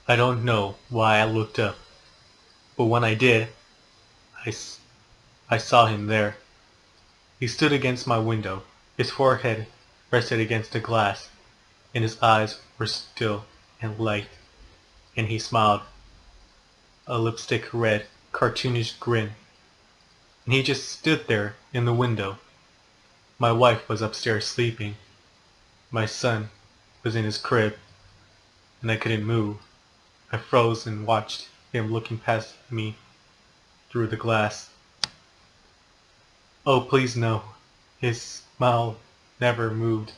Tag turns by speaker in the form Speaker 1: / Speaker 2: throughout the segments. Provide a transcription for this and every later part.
Speaker 1: I don't know why I looked up, but when I did, I, s- I saw him there. He stood against my window. His forehead rested against the glass, and his eyes were still and light, and he smiled, a lipstick red, cartoonish grin, and he just stood there in the window. My wife was upstairs sleeping. My son was in his crib, and I couldn't move. I froze and watched him looking past me through the glass. Oh, please no. His smile never moved,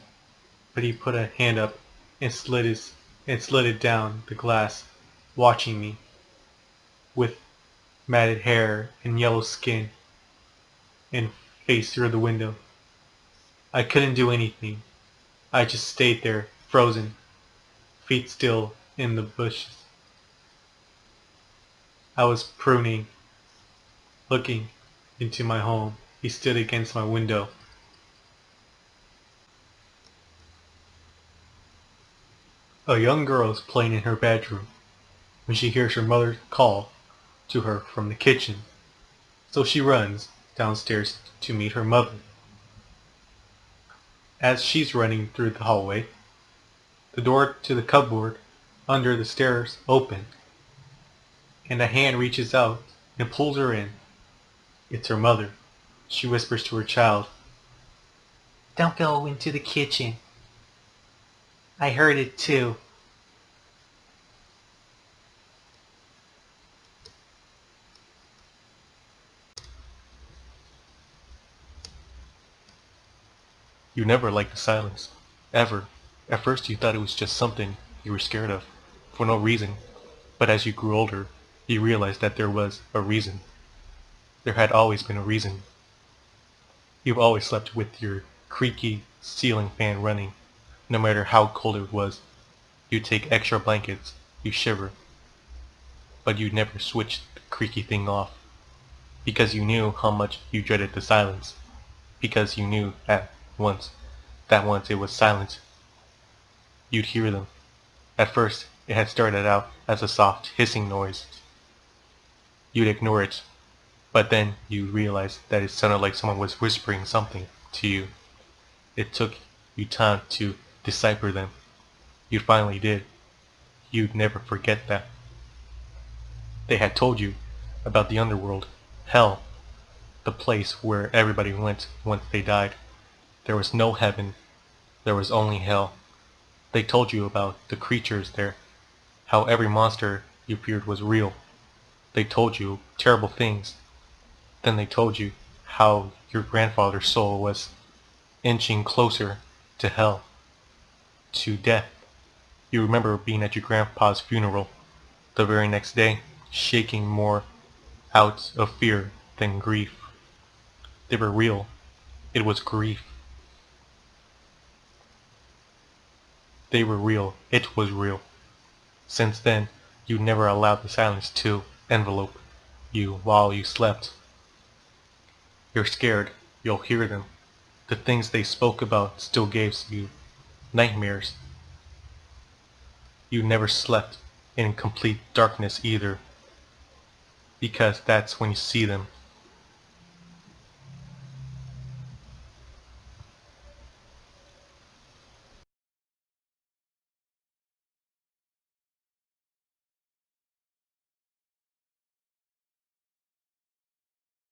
Speaker 1: but he put a hand up and slid it down the glass, watching me, with matted hair and yellow skin, and face through the window. I couldn't do anything. I just stayed there, frozen, feet still in the bushes. I was pruning, looking into my home. He stood against my window. A young girl is playing in her bedroom when she hears her mother call to her from the kitchen. So she runs downstairs to meet her mother. As she's running through the hallway, the door to the cupboard under the stairs opens, and a hand reaches out and pulls her in. It's her mother. She whispers to her child, "Don't go into the kitchen. I heard it too."
Speaker 2: You never liked the silence. Ever. At first you thought it was just something you were scared of, for no reason. But as you grew older, you realized that there was a reason. There had always been a reason. You've always slept with your creaky ceiling fan running. No matter how cold it was, you'd take extra blankets, you shiver. But you'd never switch the creaky thing off. Because you knew how much you dreaded the silence. Because you knew once that once it was silent, you'd hear them. At first, it had started out as a soft hissing noise. You'd ignore it, but then you realized that it sounded like someone was whispering something to you. It took you time to decipher them. You finally did. You'd never forget that. They had told you about the underworld, hell, the place where everybody went once they died. There was no heaven, there was only hell. They told you about the creatures there, how every monster you feared was real. They told you terrible things. Then they told you how your grandfather's soul was inching closer to hell, to death. You remember being at your grandpa's funeral the very next day, shaking more out of fear than grief. They were real. It was grief. They were real. It was real. Since then, you never allowed the silence to envelope you while you slept. You're scared. You'll hear them. The things they spoke about still gave you nightmares. You never slept in complete darkness either, because that's when you see them.